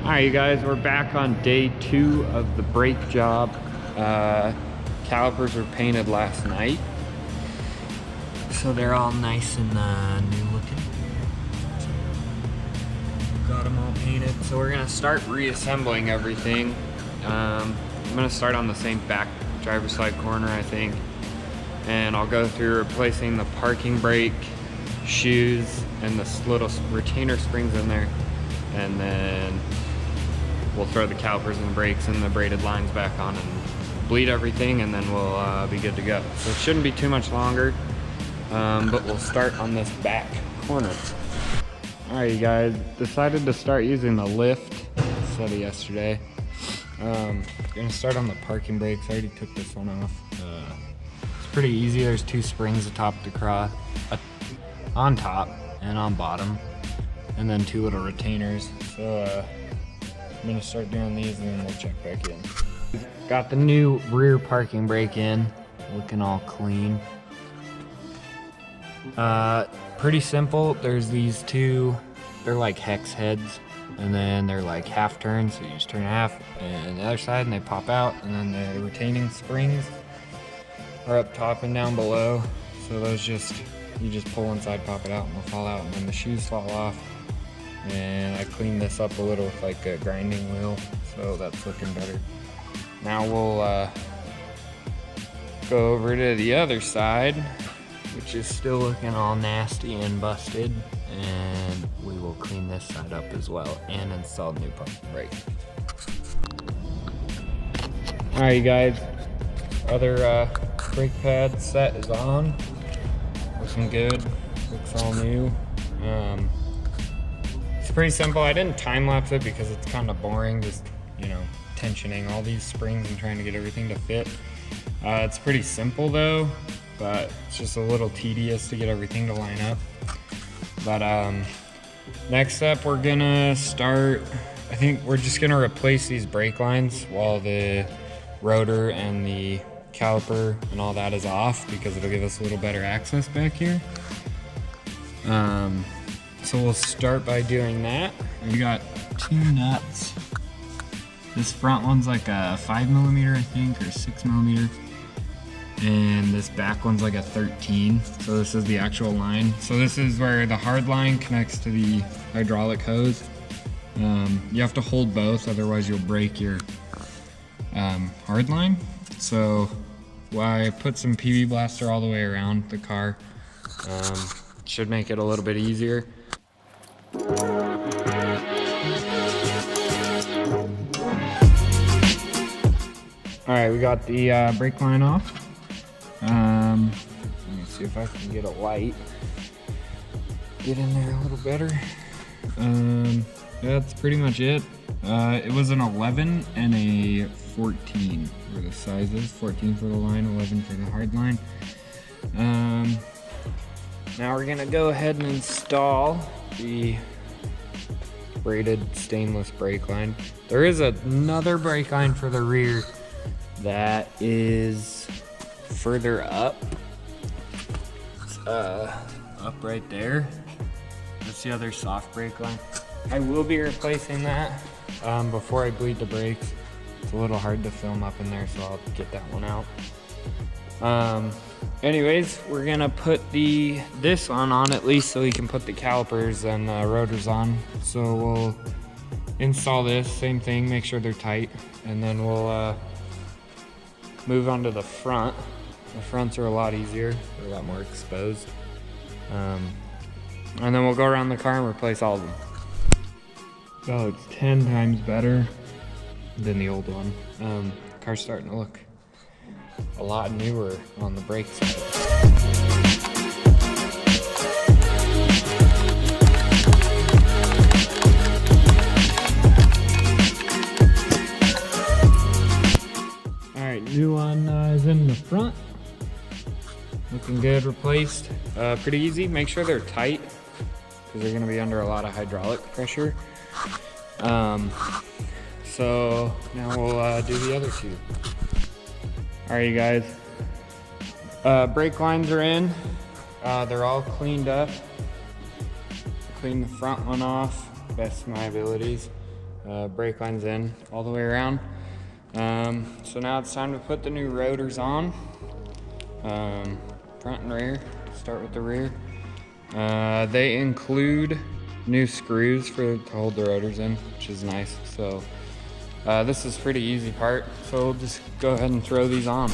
Alright you guys, we're back on day 2 of the brake job. Calipers were painted last night, so they're all nice and new looking. Got them all painted, so we're gonna start reassembling everything. I'm gonna start on the same back driver's side corner, I think, and I'll go through replacing the parking brake, shoes, and the little retainer springs in there, and then we'll throw the calipers and the brakes and the braided lines back on and bleed everything, and then we'll be good to go. So it shouldn't be too much longer, but we'll start on this back corner. Alright you guys, decided to start using the lift instead of yesterday. Gonna start on the parking brakes. I already took this one off. It's pretty easy. There's 2 springs atop the cross, on top and on bottom, and then 2 little retainers. So I'm gonna start doing these and then we'll check back in. Got the new rear parking brake in, looking all clean. Pretty simple. There's these 2, they're like hex heads, and then they're like half turns, so you just turn half and the other side and they pop out, and then the retaining springs are up top and down below. So those you just pull inside, pop it out, and they'll fall out, and then the shoes fall off. And I cleaned this up a little with like a grinding wheel, so that's looking better. Now we'll go over to the other side, which is still looking all nasty and busted, and we will clean this side up as well and install new parking brake. Alright you guys, other brake pad set is on, looking good, looks all new. It's pretty simple. I didn't time lapse it because it's kind of boring, just, you know, tensioning all these springs and trying to get everything to fit. It's pretty simple though, but it's just a little tedious to get everything to line up. But next up we're gonna start, I think we're just gonna replace these brake lines while the rotor and the caliper and all that is off, because it'll give us a little better access back here. So we'll start by doing that. We got 2 nuts. This front one's like a 5mm, I think, or 6mm. And this back one's like a 13. So this is the actual line. So this is where the hard line connects to the hydraulic hose. You have to hold both, otherwise you'll break your hard line. So I put some PB Blaster all the way around the car. Should make it a little bit easier. Alright, we got the brake line off. Let me see if I can get a light. Get in there a little better. That's pretty much it. It was an 11 and a 14 were the sizes. 14 for the line, 11 for the hard line. Now we're gonna go ahead and install the braided stainless brake line. There is another brake line for the rear that is further up. It's up right there. That's the other soft brake line. I will be replacing that before I bleed the brakes. It's a little hard to film up in there, so I'll get that one out. Anyways, we're gonna put this one on at least so we can put the calipers and rotors on. So we'll install this, same thing, make sure they're tight, and then we'll move on to the front. The fronts are a lot easier, they're a lot more exposed. And then we'll go around the car and replace all of them. So it's 10 times better than the old one. The car's starting to look a lot newer on the brake side. Alright, new one is in the front. Looking good, replaced. Pretty easy. Make sure they're tight, because they're going to be under a lot of hydraulic pressure. So now we'll do the other 2. Alright you guys, brake lines are in. They're all cleaned up. Cleaned the front one off, best of my abilities. brake lines in all the way around. So now it's time to put the new rotors on, front and rear. Start with the rear. They include new screws to hold the rotors in, which is nice. So this is a pretty easy part, so we'll just go ahead and throw these on.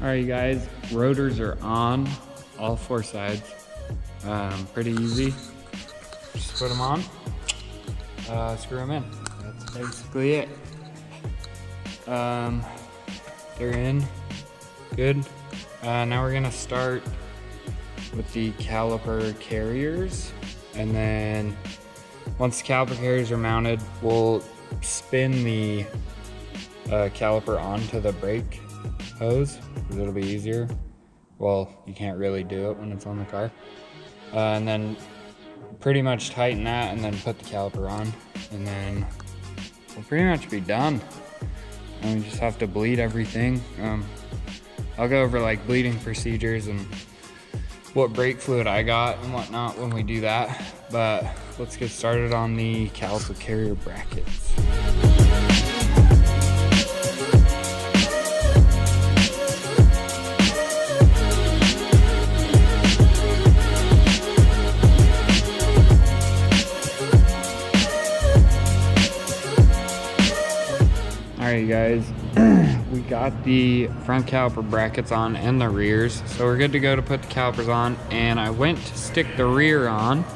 Alright guys, rotors are on all 4 sides. Pretty easy. Just put them on, screw them in. That's basically it. They're in, good. Now we're gonna start with the caliper carriers, and then once the caliper carriers are mounted, we'll spin the caliper onto the brake hose, because it'll be easier. Well, you can't really do it when it's on the car. And then pretty much tighten that and then put the caliper on, and then we'll pretty much be done. And we just have to bleed everything. I'll go over like bleeding procedures and what brake fluid I got and whatnot when we do that. But let's get started on the caliper carrier brackets. Alright guys, we got the front caliper brackets on and the rears, so we're good to go to put the calipers on. And I went to stick the rear on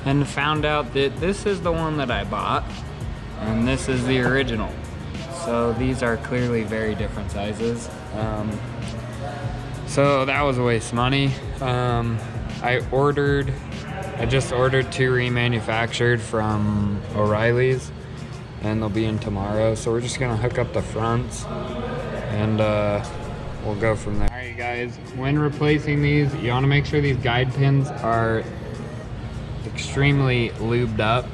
and found out that this is the one that I bought and this is the original. So these are clearly very different sizes. So that was a waste of money. I just ordered 2 remanufactured from O'Reilly's, and they'll be in tomorrow. So we're just gonna hook up the fronts and we'll go from there. All right guys, when replacing these, you wanna make sure these guide pins are extremely lubed up,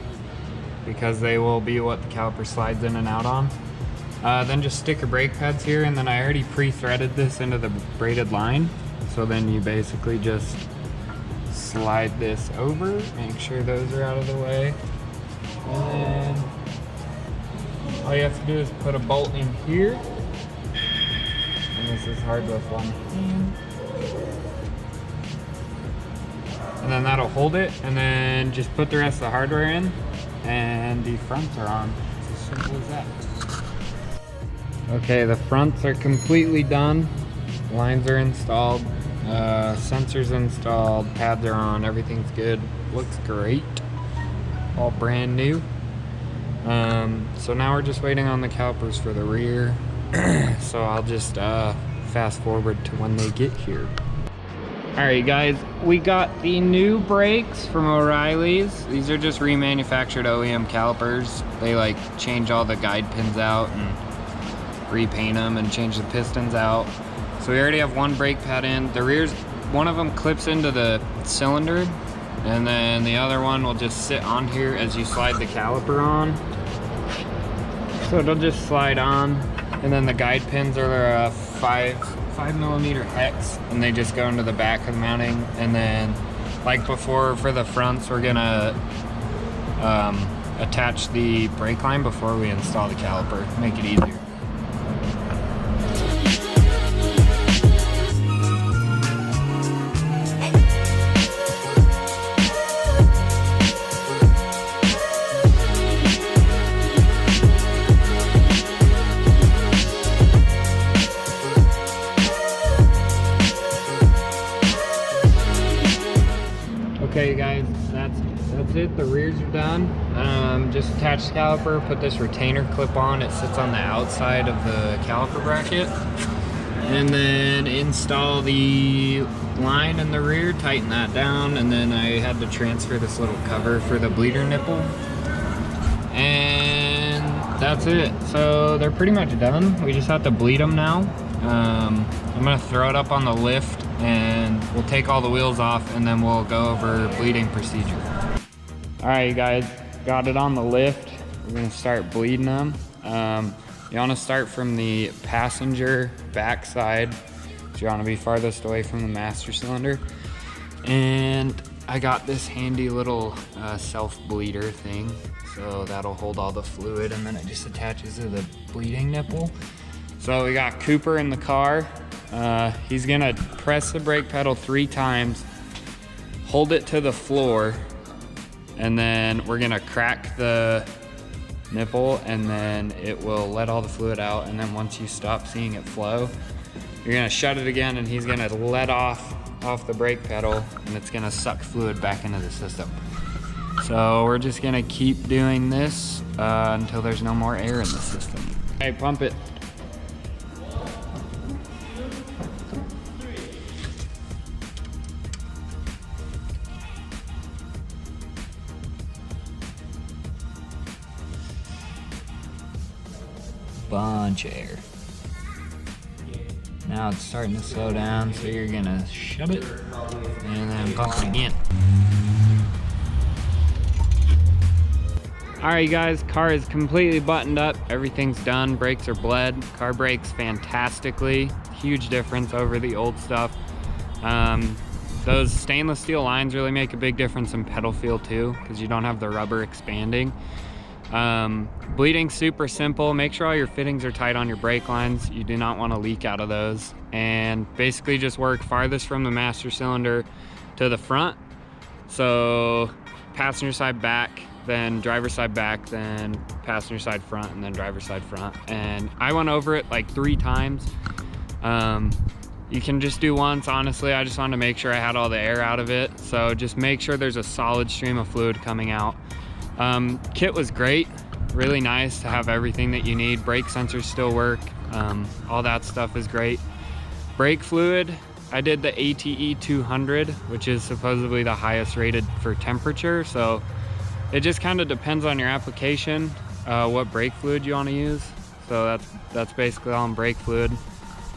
because they will be what the caliper slides in and out on. Then just stick your brake pads here, and then I already pre-threaded this into the braided line. So then you basically just slide this over, make sure those are out of the way, and then all you have to do is put a bolt in here, and this is hard with one hand, and then that'll hold it, and then just put the rest of the hardware in, and the fronts are on. It's as simple as that. Okay, the fronts are completely done. Lines are installed, sensors installed, pads are on, everything's good. Looks great, all brand new. So now we're just waiting on the calipers for the rear. So I'll just fast forward to when they get here. Alright guys, we got the new brakes from O'Reilly's. These are just remanufactured OEM calipers. They like change all the guide pins out and repaint them and change the pistons out. So we already have 1 brake pad in. The rear's, one of them clips into the cylinder, and then the other one will just sit on here as you slide the caliper on. So it'll just slide on, and then the guide pins are 5mm hex, and they just go into the back of the mounting. And then, like before, for the fronts, we're gonna attach the brake line before we install the caliper, make it easier. Okay guys, that's it. The rears are done. Just attach the caliper, put this retainer clip on. It sits on the outside of the caliper bracket. And then install the line in the rear, tighten that down, and then I had to transfer this little cover for the bleeder nipple. And that's it. So they're pretty much done. We just have to bleed them now. I'm gonna throw it up on the lift and we'll take all the wheels off and then we'll go over bleeding procedure. All right, you guys, got it on the lift. We're gonna start bleeding them. You wanna start from the passenger backside. So you wanna be farthest away from the master cylinder. And I got this handy little self-bleeder thing. So that'll hold all the fluid and then it just attaches to the bleeding nipple. So we got Cooper in the car. He's gonna press the brake pedal 3 times, hold it to the floor, and then we're gonna crack the nipple and then it will let all the fluid out. And then once you stop seeing it flow, you're gonna shut it again and he's gonna let off the brake pedal and it's gonna suck fluid back into the system. So we're just gonna keep doing this until there's no more air in the system. Okay, pump it. Bunch of air. Now it's starting to slow down, so you're gonna shut it and then pump it again. All right, you guys, car is completely buttoned up. Everything's done, brakes are bled. Car brakes fantastically. Huge difference over the old stuff. Those stainless steel lines really make a big difference in pedal feel too, because you don't have the rubber expanding. Bleeding super simple. Make sure all your fittings are tight on your brake lines. You do not want to leak out of those. And basically just work farthest from the master cylinder to the front. So passenger side back, then driver side back, then passenger side front, and then driver side front. And I went over it like 3 times. You can just do once, honestly. I just wanted to make sure I had all the air out of it. So just make sure there's a solid stream of fluid coming out. Kit was great, really nice to have everything that you need. Brake sensors still work, all that stuff is great. Brake fluid, I did the ATE 200, which is supposedly the highest rated for temperature. So it just kind of depends on your application, what brake fluid you want to use. So that's basically all in brake fluid.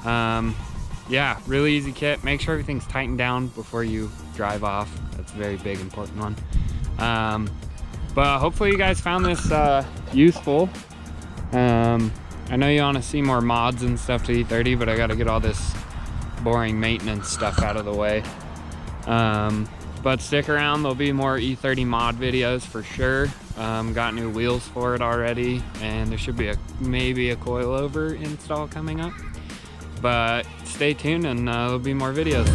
Yeah, really easy kit. Make sure everything's tightened down before you drive off. That's a very big, important one. But hopefully you guys found this useful. I know you want to see more mods and stuff to E30, but I got to get all this boring maintenance stuff out of the way. But stick around, there'll be more E30 mod videos for sure. Got new wheels for it already, and there should be maybe a coilover install coming up. But stay tuned and there'll be more videos.